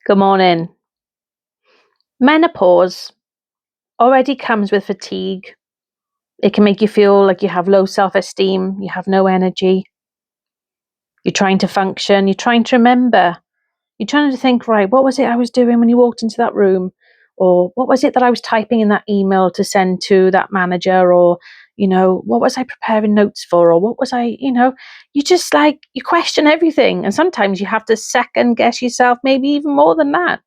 Good morning. Menopause already comes with fatigue. It can make you feel like you have low self esteem, you have no energy, you're trying to function, you're trying to remember, you're trying to think, right, what was it I was doing when you walked into that room? Or what was it that I was typing in that email to send to that manager? Or, what was I preparing notes for? Or what was you just you question everything. And sometimes you have to second guess yourself, maybe even more than that.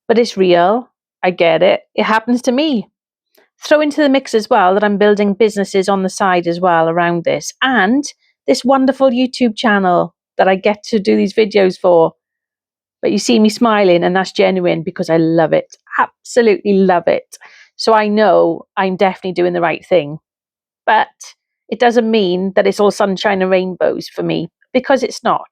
But it's real. I get it. It happens to me. Throw into the mix as well that I'm building businesses on the side as well around this, and this wonderful YouTube channel that I get to do these videos for. But you see me smiling, and that's genuine because I love it. Absolutely love it. So I know I'm definitely doing the right thing. But it doesn't mean that it's all sunshine and rainbows for me, because it's not.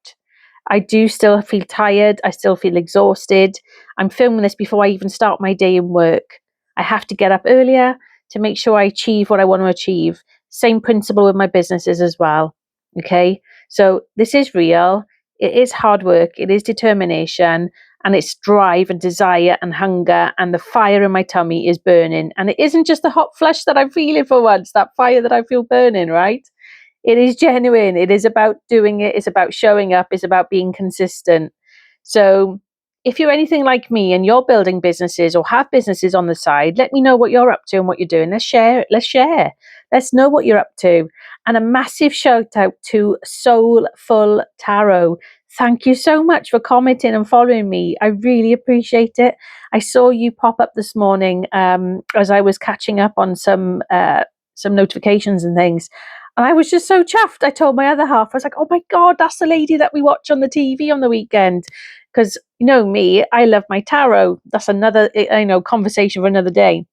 I do still feel tired. I still feel exhausted. I'm filming this before I even start my day in work. I have to get up earlier to make sure I achieve what I want to achieve. Same principle with my businesses as well. Okay. So this is real. It is hard work. It is determination, and it's drive and desire and hunger, and the fire in my tummy is burning. And it isn't just the hot flush that I'm feeling for once, that fire that I feel burning, right? It is genuine. It is about doing it. It's about showing up. It's about being consistent. So if you're anything like me and you're building businesses or have businesses on the side, let me know what you're up to and what you're doing. Let's share it. Let's share. Let's know what you're up to. And a massive shout out to Soulful Tarot. Thank you so much for commenting and following me. I really appreciate it. I saw you pop up this morning as I was catching up on some notifications and things. And I was just so chuffed. I told my other half, I was like, oh my God, that's the lady that we watch on the TV on the weekend. Because, me, I love my tarot. That's another, conversation for another day.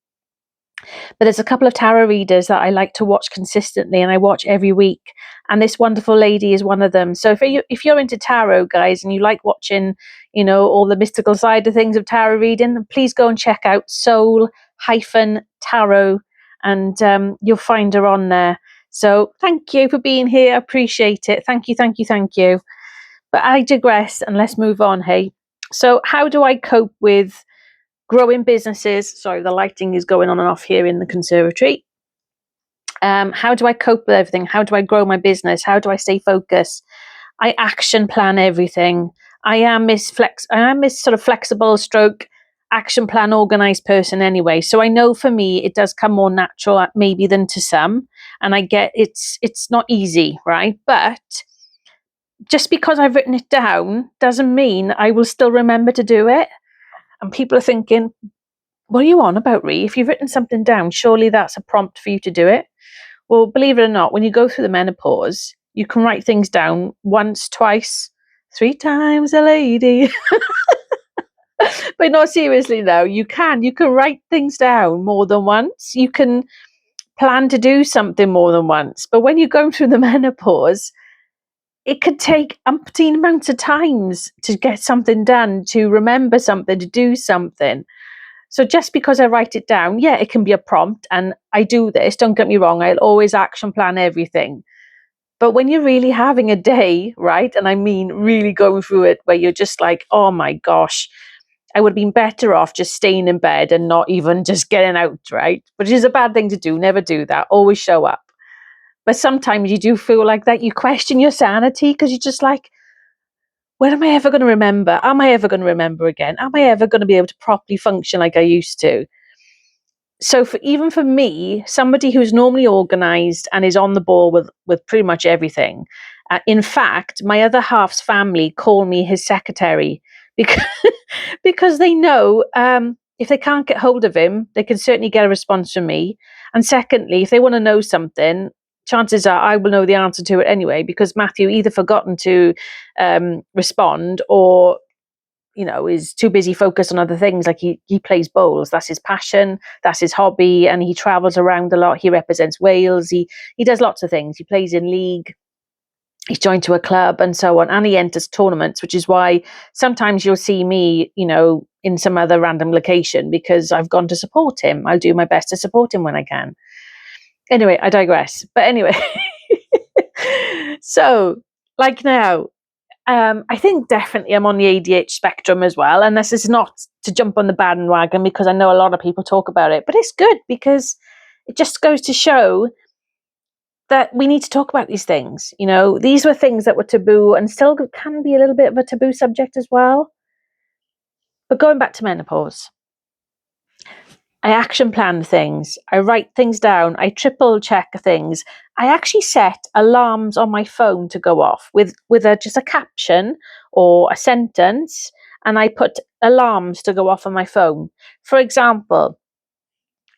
But there's a couple of tarot readers that I like to watch consistently, and I watch every week. And this wonderful lady is one of them. So if you're into tarot, guys, and you like watching, all the mystical side of things of tarot reading, please go and check out Soul-Tarot, and you'll find her on there. So thank you for being here. I appreciate it. Thank you, thank you, thank you. But I digress, and let's move on. Hey, so how do I cope with growing businesses? Sorry, the lighting is going on and off here in the conservatory. How do I cope with everything? How do I grow my business? How do I stay focused? I action plan everything. I am this sort of flexible stroke action plan organized person anyway. So I know for me it does come more natural maybe than to some. And I get it's not easy, right? But just because I've written it down doesn't mean I will still remember to do it. And people are thinking, what are you on about, Ree? If you've written something down, surely that's a prompt for you to do it. Well, believe it or not, when you go through the menopause, you can write things down once, twice, three times a lady. But not seriously though, you can write things down more than once. You can plan to do something more than once. But when you're going through the menopause, it could take umpteen amounts of times to get something done, to remember something, to do something. So just because I write it down, yeah, it can be a prompt, and I do this, don't get me wrong, I'll always action plan everything. But when you're really having a day, right, and I mean really going through it, where you're just like, oh my gosh, I would have been better off just staying in bed and not even just getting out, right? Which is a bad thing to do. Never do that. Always show up. But sometimes you do feel like that. You question your sanity because you're just like, when am I ever going to remember? Am I ever going to remember again? Am I ever going to be able to properly function like I used to? So even for me, somebody who's normally organized and is on the ball with pretty much everything, in fact, my other half's family call me his secretary because because they know if they can't get hold of him, they can certainly get a response from me. And secondly, if they want to know something, chances are I will know the answer to it anyway, because Matthew either forgotten to respond, or is too busy focused on other things. Like he plays bowls. That's his passion. That's his hobby. And he travels around a lot. He represents Wales. He does lots of things. He plays in league. He's joined to a club and so on. And he enters tournaments, which is why sometimes you'll see me, in some other random location, because I've gone to support him. I'll do my best to support him when I can. Anyway, I digress. But anyway, so like now, I think definitely I'm on the ADHD spectrum as well. And this is not to jump on the bandwagon because I know a lot of people talk about it, but it's good because it just goes to show that we need to talk about these things. You know, these were things that were taboo and still can be a little bit of a taboo subject as well. But going back to menopause, I action plan things. I write things down. I triple check things. I actually set alarms on my phone to go off with just a caption or a sentence, and I put alarms to go off on my phone. For example,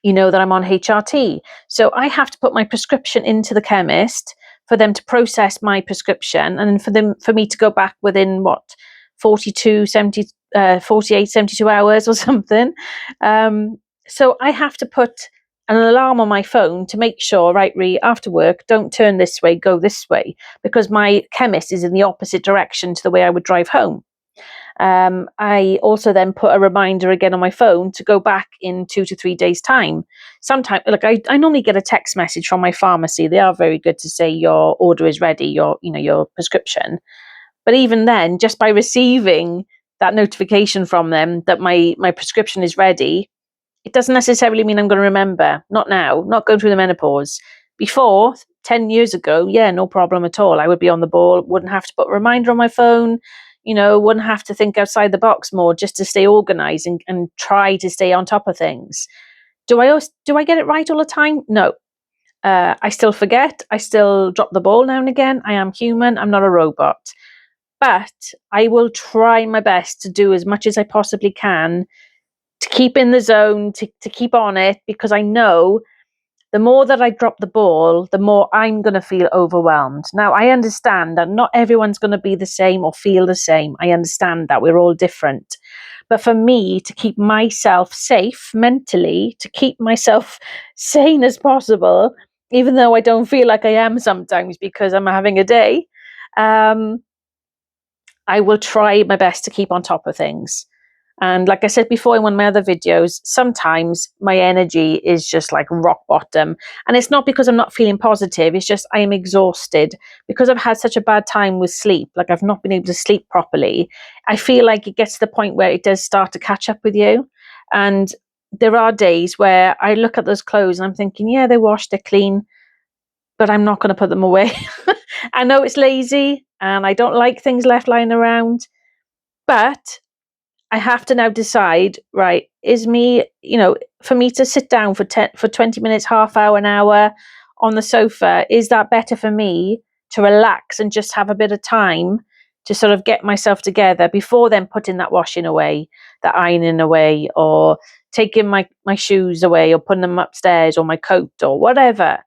you know that I'm on HRT, so I have to put my prescription into the chemist for them to process my prescription, and for me to go back within what 42, 70, 48, 72 hours or something. Um, so I have to put an alarm on my phone to make sure, right, after work, don't turn this way, go this way, because my chemist is in the opposite direction to the way I would drive home. I also then put a reminder again on my phone to go back in 2 to 3 days' time. Sometimes, like I normally get a text message from my pharmacy. They are very good to say your order is ready, your prescription. But even then, just by receiving that notification from them that my prescription is ready, it doesn't necessarily mean I'm going to remember. Not now, not going through the menopause. Before, 10 years ago, yeah, no problem at all. I would be on the ball, wouldn't have to put a reminder on my phone, wouldn't have to think outside the box more just to stay organized and try to stay on top of things. Do I get it right all the time? No. I still forget. I still drop the ball now and again. I am human. I'm not a robot. But I will try my best to do as much as I possibly can to keep in the zone, to keep on it, because I know the more that I drop the ball, the more I'm going to feel overwhelmed. Now, I understand that not everyone's going to be the same or feel the same. I understand that we're all different. But for me, to keep myself safe mentally, to keep myself sane as possible, even though I don't feel like I am sometimes because I'm having a day, um, I will try my best to keep on top of things. And like I said before in one of my other videos, sometimes my energy is just like rock bottom. And it's not because I'm not feeling positive, it's just I am exhausted because I've had such a bad time with sleep. Like I've not been able to sleep properly. I feel like it gets to the point where it does start to catch up with you. And there are days where I look at those clothes and I'm thinking, yeah, they're washed, they're clean, but I'm not going to put them away. I know it's lazy and I don't like things left lying around, but I have to now decide, right, is me, for me to sit down for 20 minutes, half hour, an hour on the sofa, is that better for me to relax and just have a bit of time to sort of get myself together before then putting that washing away, that ironing away, or taking my shoes away or putting them upstairs or my coat or whatever,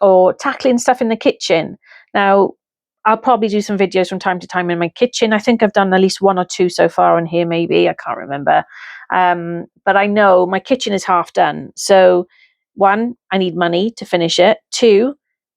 or tackling stuff in the kitchen. Now, I'll probably do some videos from time to time in my kitchen. I think I've done at least one or two so far on here, maybe. I can't remember. But I know my kitchen is half done. So, one, I need money to finish it. Two,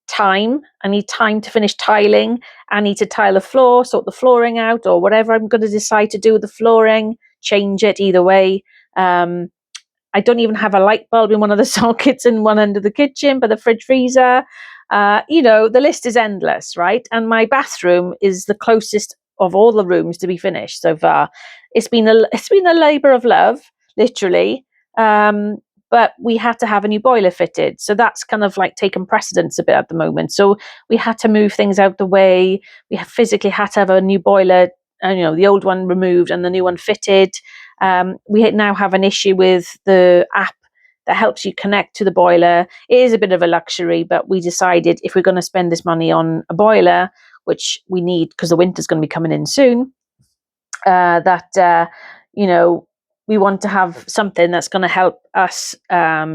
time. I need time to finish tiling. I need to tile the floor, sort the flooring out, or whatever I'm going to decide to do with the flooring, change it either way. I don't even have a light bulb in one of the sockets in one end of the kitchen, but the fridge freezer. The list is endless, right? And my bathroom is the closest of all the rooms to be finished so far. It's been a labor of love, literally. But we had to have a new boiler fitted, so that's kind of like taken precedence a bit at the moment. So we had to move things out the way. We physically had to have a new boiler, and the old one removed and the new one fitted. We now have an issue with the app that helps you connect to the boiler. It is a bit of a luxury, but we decided if we're going to spend this money on a boiler, which we need because the winter's going to be coming in soon, that we want to have something that's going to help us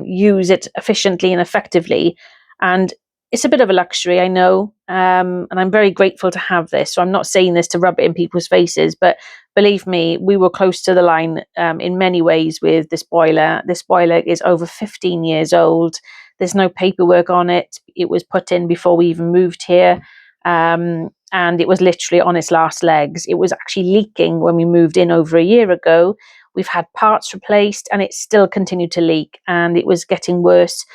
use it efficiently and effectively. And it's a bit of a luxury, I know, and I'm very grateful to have this. So I'm not saying this to rub it in people's faces, but believe me, we were close to the line in many ways with this boiler. This boiler is over 15 years old. There's no paperwork on it. It was put in before we even moved here. And it was literally on its last legs. It was actually leaking when we moved in over a year ago. We've had parts replaced and it still continued to leak, and it was getting worse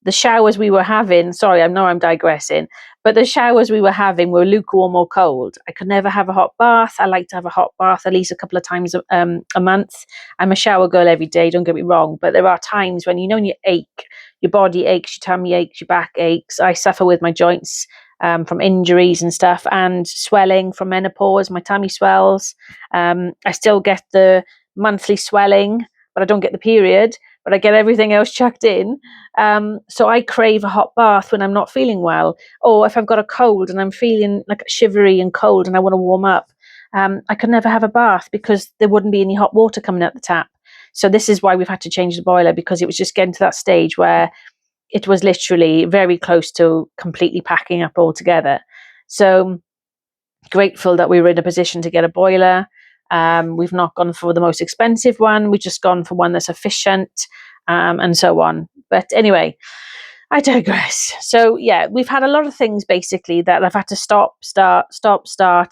the showers we were having, sorry, I know I'm digressing, but the showers we were having were lukewarm or cold. I could never have a hot bath. I like to have a hot bath at least a couple of times a month. I'm a shower girl every day, don't get me wrong, but there are times when, when you ache, your body aches, your tummy aches, your back aches. I suffer with my joints from injuries and stuff, and swelling from menopause. My tummy swells. I still get the monthly swelling, but I don't get the period, but I get everything else chucked in. So I crave a hot bath when I'm not feeling well, or if I've got a cold and I'm feeling like shivery and cold and I want to warm up. I could never have a bath because there wouldn't be any hot water coming out the tap. So this is why we've had to change the boiler, because it was just getting to that stage where it was literally very close to completely packing up altogether. So grateful that we were in a position to get a boiler. We've not gone for the most expensive one. We've just gone for one that's efficient, and so on. But anyway, I digress. So yeah, we've had a lot of things basically that I've had to start,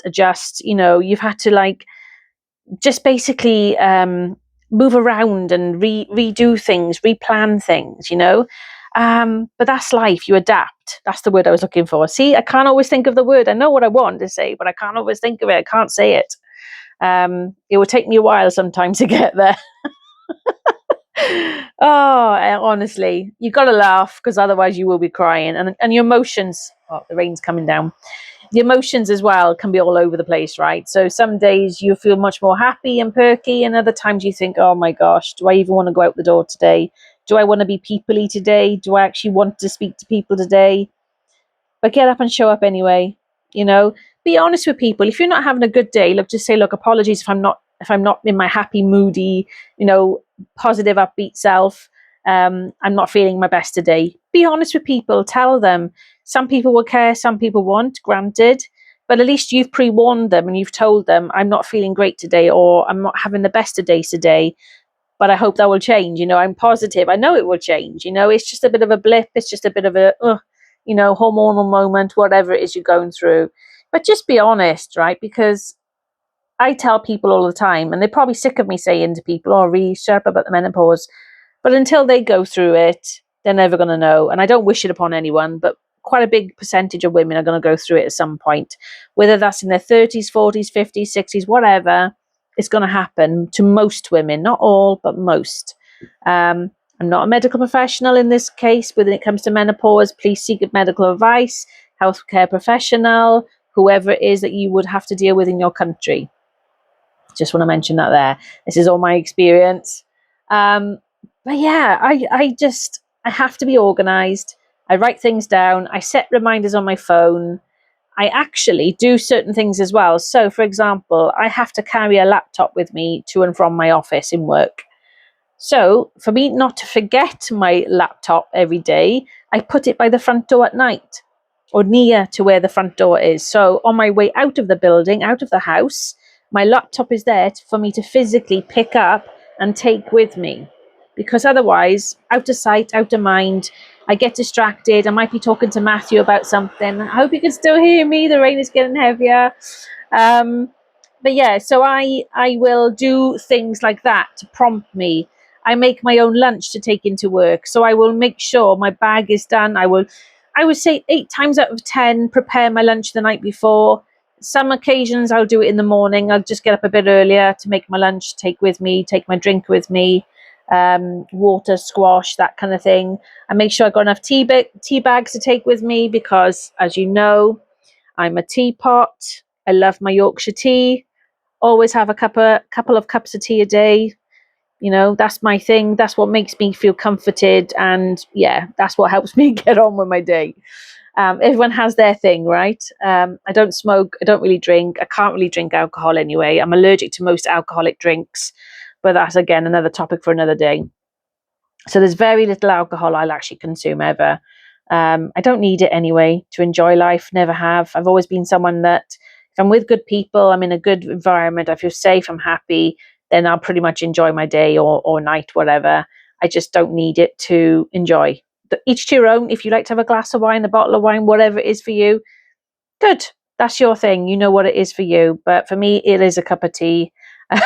adjust. You've had to just basically move around and redo things, replan things. But that's life. You adapt. That's the word I was looking for. See, I can't always think of the word. I know what I want to say, but I can't always think of it. I can't say it. It will take me a while sometimes to get there. Oh, honestly, you got to laugh because otherwise you will be crying, and your emotions. Oh, the rain's coming down. The emotions as well can be all over the place, right? So some days you feel much more happy and perky, and other times you think, oh my gosh, do I even want to go out the door today? Do I want to be peoply today? Do I actually want to speak to people today? But get up and show up anyway. Be honest with people. If you're not having a good day, look, just say, look, apologies if I'm not in my happy, moody, positive, upbeat self. I'm not feeling my best today. Be honest with people. Tell them. Some people will care, some people won't, granted. But at least you've pre-warned them and you've told them, I'm not feeling great today, or I'm not having the best of days today, but I hope that will change. I'm positive. I know it will change. It's just a bit of a blip. It's just a bit of a, hormonal moment, whatever it is you're going through. But just be honest, right? Because I tell people all the time, and they're probably sick of me saying to people, oh, really sharp about the menopause. But until they go through it, they're never going to know. And I don't wish it upon anyone, but quite a big percentage of women are going to go through it at some point, whether that's in their 30s, 40s, 50s, 60s, whatever. It's going to happen to most women, not all, but most. I'm not a medical professional in this case. When it comes to menopause, please seek medical advice, healthcare professional, whoever it is that you would have to deal with in your country. Just want to mention that there. This is all my experience. But yeah, I have to be organized. I write things down. I set reminders on my phone. I actually do certain things as well. So, for example, I have to carry a laptop with me to and from my office in work. So, for me not to forget my laptop every day, I put it by the front door at night, or near to where the front door is. So, on my way out of the building, out of the house, my laptop is there for me to physically pick up and take with me. Because otherwise, out of sight, out of mind, I get distracted. I might be talking to Matthew about something. I hope you can still hear me. The rain is getting heavier. But yeah, so I will do things like that to prompt me. I make my own lunch to take into work. So I will make sure my bag is done. I would say 8 times out of 10, prepare my lunch the night before. Some occasions I'll do it in the morning. I'll just get up a bit earlier to make my lunch, take with me, take my drink with me, water, squash, that kind of thing. I make sure I've got enough tea bags to take with me because, as you know, I'm a teapot. I love my Yorkshire tea. Always have a couple of cups of tea a day. That's my thing. That's what makes me feel comforted, and yeah, that's what helps me get on with my day. Everyone has their thing, right? I don't smoke. I don't really drink. I can't really drink alcohol anyway. I'm allergic to most alcoholic drinks, but that's again another topic for another day. So there's very little alcohol I'll actually consume ever. I don't need it anyway to enjoy life. Never have. I've always been someone that if I'm with good people, I'm in a good environment, I feel safe, I'm happy, then I'll pretty much enjoy my day or night, whatever. I just don't need it to enjoy. But each to your own. If you like to have a glass of wine, a bottle of wine, whatever it is for you, good. That's your thing. You know what it is for you. But for me, it is a cup of tea. To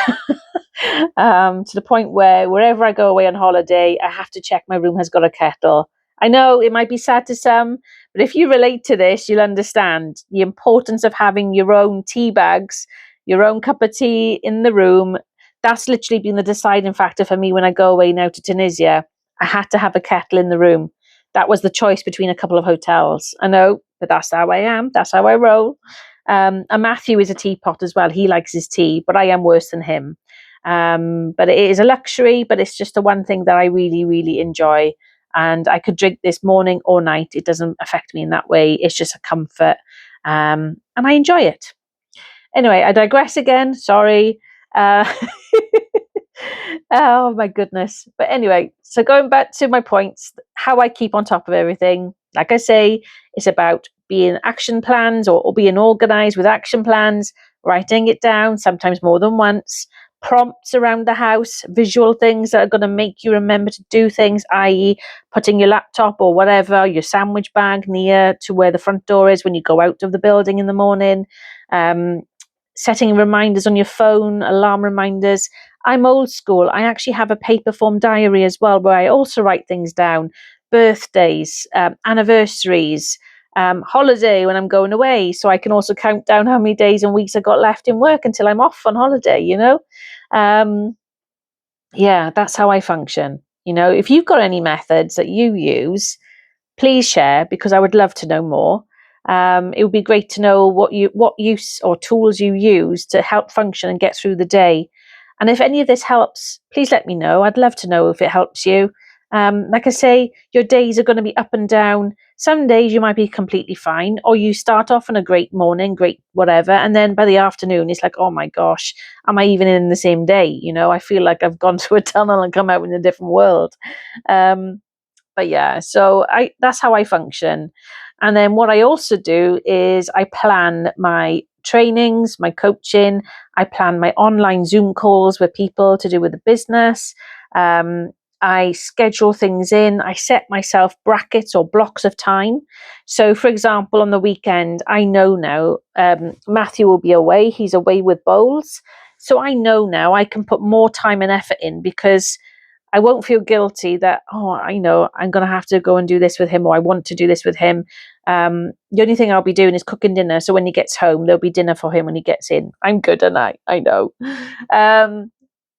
the point where wherever I go away on holiday, I have to check my room has got a kettle. I know it might be sad to some, but if you relate to this, you'll understand the importance of having your own tea bags, your own cup of tea in the room. That's literally been the deciding factor for me when I go away now to Tunisia. I had to have a kettle in the room. That was the choice between a couple of hotels. I know, but that's how I am. That's how I roll. And Matthew is a teapot as well. He likes his tea, but I am worse than him. But it is a luxury, but it's just the one thing that I really, really enjoy. And I could drink this morning or night. It doesn't affect me in that way. It's just a comfort. And I enjoy it. Anyway, I digress again. Sorry. Uh, oh my goodness. But anyway, so going back to my points, how I keep on top of everything. Like I say, it's about being action plans or being organized with action plans, writing it down, sometimes more than once, prompts around the house, visual things that are going to make you remember to do things, i.e., putting your laptop or whatever, your sandwich bag near to where the front door is when you go out of the building in the morning. Setting reminders on your phone, alarm reminders. I'm old school. I actually have a paper form diary as well where I also write things down, birthdays, anniversaries, holiday when I'm going away. So I can also count down how many days and weeks I got left in work until I'm off on holiday, you know? Um, yeah, that's how I function. You know, if you've got any methods that you use, please share because I would love to know more. It would be great to know what use or tools you use to help function and get through the day. And if any of this helps, please let me know. I'd love to know if it helps you. Like I say, your days are going to be up and down. Some days you might be completely fine, or you start off on a great morning, great whatever, and then by the afternoon it's like, oh my gosh, am I even in the same day? You know, I feel like I've gone through a tunnel and come out in a different world. Um, but yeah, so I that's how I function. And then what I also do is I plan my trainings, my coaching. I plan my online Zoom calls with people to do with the business. Um, I schedule things in. I set myself brackets or blocks of time. So, for example, on the weekend, I know now Matthew will be away. He's away with bowls. So I know now I can put more time and effort in because I won't feel guilty that, oh, I know I'm going to have to go and do this with him or I want to do this with him. The only thing I'll be doing is cooking dinner. So when he gets home, there'll be dinner for him when he gets in. I'm good, and I know. Um,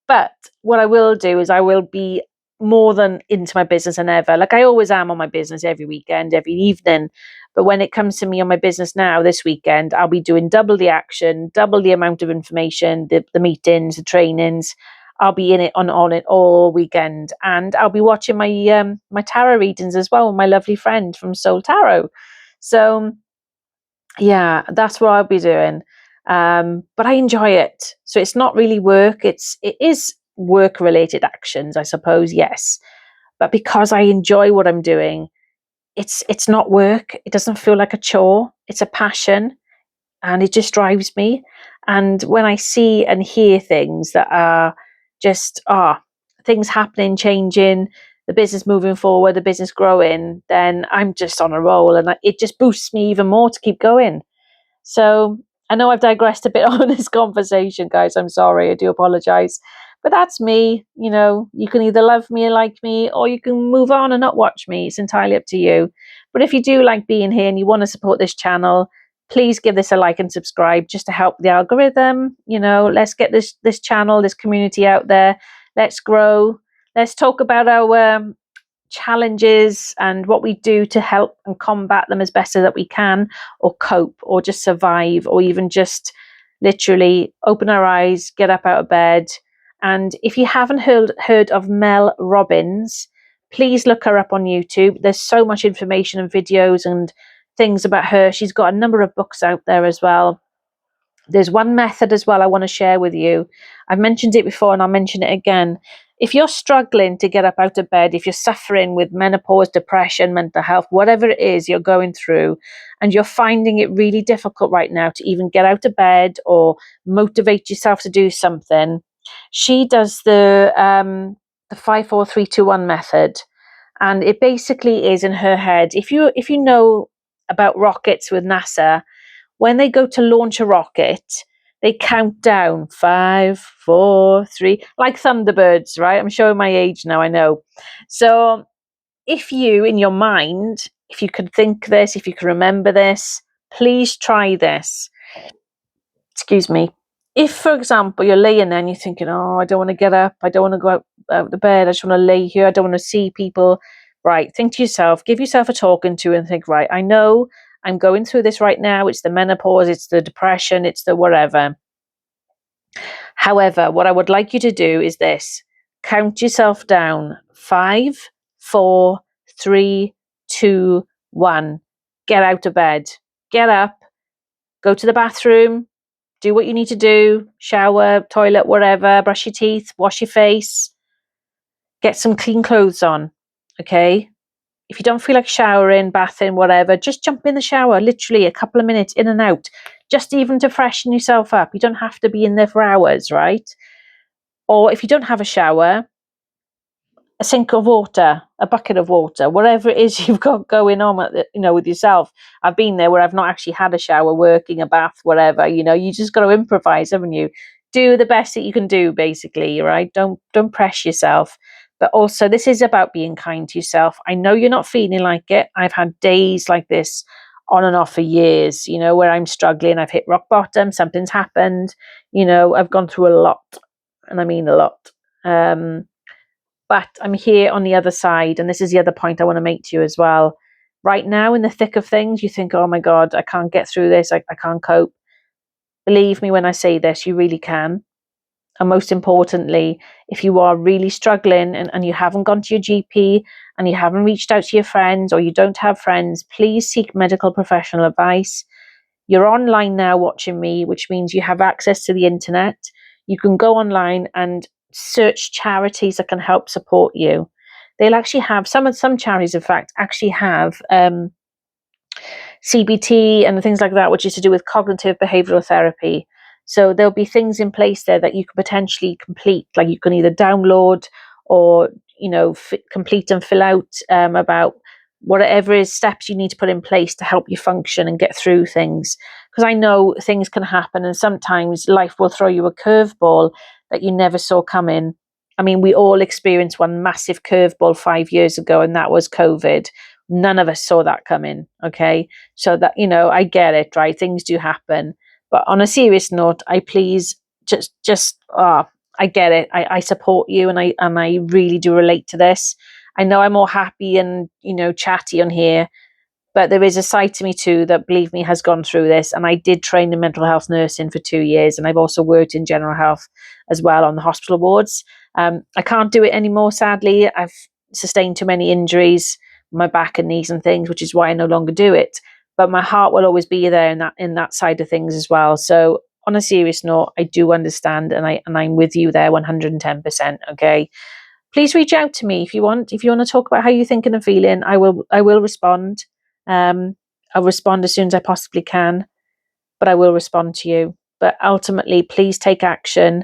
but what I will do is I will be more than into my business than ever. Like I always am on my business every weekend, every evening. But when it comes to me on my business now, this weekend, I'll be doing double the action, double the amount of information, the meetings, the trainings. I'll be in it on it all weekend, and I'll be watching my tarot readings as well with my lovely friend from Soul Tarot. So yeah, that's what I'll be doing. But I enjoy it. So it's not really work. It is work related actions, I suppose, yes. But because I enjoy what I'm doing, it's not work. It doesn't feel like a chore. It's a passion and it just drives me. And when I see and hear things that are just things happening, changing, the business moving forward, the business growing, then I'm just on a roll, and it just boosts me even more to keep going. So I know I've digressed a bit on this conversation, guys. I'm sorry. I do apologize. But that's me. You know, you can either love me and like me, or you can move on and not watch me. It's entirely up to you. But if you do like being here and you want to support this channel, please give this a like and subscribe just to help the algorithm. You know, let's get this channel, this community out there. Let's grow. Let's talk about our challenges and what we do to help and combat them as best as that we can, or cope, or just survive, or even just literally open our eyes, get up out of bed. And if you haven't heard of Mel Robbins, please look her up on YouTube. There's so much information and videos and things about her. She's got a number of books out there as well. There's one method as well I want to share with you. I've mentioned it before and I'll mention it again. If you're struggling to get up out of bed, if you're suffering with menopause, depression, mental health, whatever it is you're going through, and you're finding it really difficult right now to even get out of bed or motivate yourself to do something, she does the 5 4 3 2 1 method, and it basically is in her head. If you know about rockets with NASA, when they go to launch a rocket, they count down 5 4 3, like Thunderbirds, right? I'm showing my age now, I know. So if you, in your mind, if you could think this, if you can remember this, please try this. Excuse me. If, for example, you're laying there and you're thinking, oh, I don't want to get up, I don't want to go out of the bed, I just want to lay here, I don't want to see people. Right, think to yourself, give yourself a talking to and think, right, I know I'm going through this right now. It's the menopause, it's the depression, it's the whatever. However, what I would like you to do is this: count yourself down. 5, 4, 3, 2, 1. Get out of bed. Get up. Go to the bathroom. Do what you need to do. Shower, toilet, whatever. Brush your teeth. Wash your face. Get some clean clothes on. Okay? If you don't feel like showering, bathing, whatever, just jump in the shower, literally a couple of minutes in and out, just even to freshen yourself up. You don't have to be in there for hours, right? Or if you don't have a shower, a sink of water, a bucket of water, whatever it is you've got going on with yourself. I've been there where I've not actually had a shower, working, a bath, whatever. You just got to improvise, haven't you? Do the best that you can do, basically, right? Don't press yourself. But also, this is about being kind to yourself. I know you're not feeling like it. I've had days like this on and off for years, where I'm struggling. I've hit rock bottom. Something's happened. I've gone through a lot, and I mean a lot. But I'm here on the other side, and this is the other point I want to make to you as well. Right now, in the thick of things, you think, oh my God, I can't get through this. I can't cope. Believe me when I say this, you really can. And most importantly, if you are really struggling and you haven't gone to your GP and you haven't reached out to your friends, or you don't have friends, please seek medical professional advice. You're online now watching me, which means you have access to the internet. You can go online and search charities that can help support you. They'll actually have some charities, in fact, actually have CBT and things like that, which is to do with cognitive behavioral therapy. So there'll be things in place there that you could potentially complete, like you can either download or complete and fill out about whatever is steps you need to put in place to help you function and get through things. Because I know things can happen, and sometimes life will throw you a curveball that you never saw coming. I mean, we all experienced one massive curveball 5 years ago, and that was COVID. None of us saw that coming. Okay. So that, I get it, right? Things do happen. But on a serious note, I please I get it. I support you, and I really do relate to this. I know I'm more happy and, chatty on here, but there is a side to me too that, believe me, has gone through this. And I did train in mental health nursing for 2 years, and I've also worked in general health as well on the hospital wards. I can't do it anymore, sadly. I've sustained too many injuries, my back and knees and things, which is why I no longer do it. But my heart will always be there in that side of things as well. So on a serious note, I do understand, and I'm with you there 110%. Okay. Please reach out to me if you want. If you want to talk about how you're thinking and feeling, I will respond. I'll respond as soon as I possibly can, but I will respond to you. But ultimately, please take action.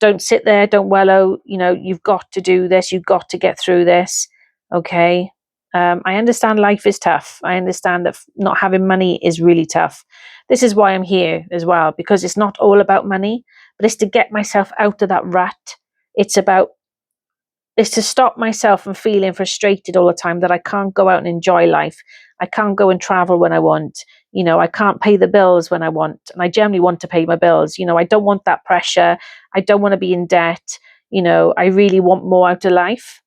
Don't sit there, don't wallow. You've got to do this, you've got to get through this. Okay. I understand life is tough. I understand that not having money is really tough. This is why I'm here as well, because it's not all about money, but it's to get myself out of that rut. It's to stop myself from feeling frustrated all the time that I can't go out and enjoy life. I can't go and travel when I want. I can't pay the bills when I want. And I generally want to pay my bills. I don't want that pressure. I don't want to be in debt. I really want more out of life.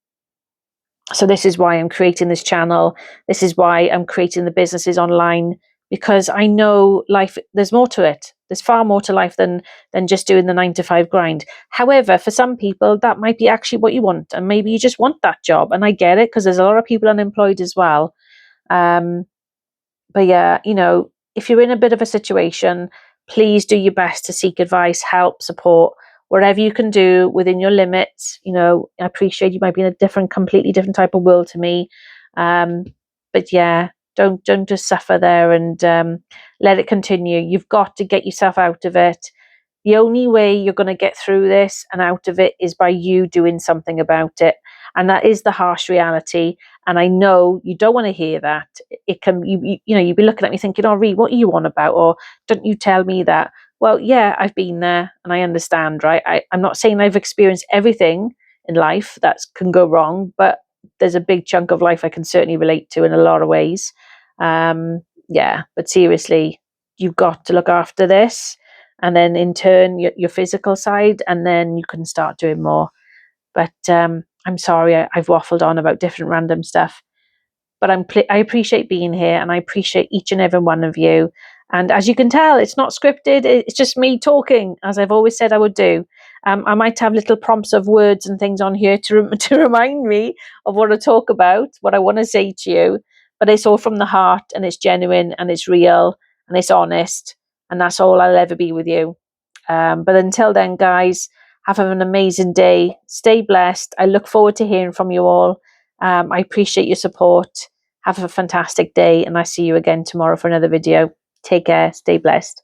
So this is why I'm creating this channel. This is why I'm creating the businesses online, because I know life, there's more to it. There's far more to life than just doing the 9 to 5 grind. However, for some people, that might be actually what you want. And maybe you just want that job. And I get it, because there's a lot of people unemployed as well. But yeah, if you're in a bit of a situation, please do your best to seek advice, help, support, whatever you can do within your limits. I appreciate you might be in a completely different type of world to me. But yeah, don't just suffer there, and let it continue. You've got to get yourself out of it. The only way you're going to get through this and out of it is by you doing something about it. And that is the harsh reality. And I know you don't want to hear that. It can, you'd be looking at me thinking, oh, Ree, what are you on about? Or don't you tell me that? Well, yeah, I've been there and I understand, right? I'm not saying I've experienced everything in life that can go wrong, but there's a big chunk of life I can certainly relate to in a lot of ways. Yeah, but seriously, you've got to look after this, and then in turn your physical side, and then you can start doing more. But I'm sorry, I've waffled on about different random stuff. But I appreciate being here, and I appreciate each and every one of you. And as you can tell, it's not scripted. It's just me talking, as I've always said I would do. I might have little prompts of words and things on here to remind me of what I talk about, what I want to say to you. But it's all from the heart, and it's genuine, and it's real, and it's honest, and that's all I'll ever be with you. But until then, guys, have an amazing day. Stay blessed. I look forward to hearing from you all. I appreciate your support. Have a fantastic day, and I see you again tomorrow for another video. Take care. Stay blessed.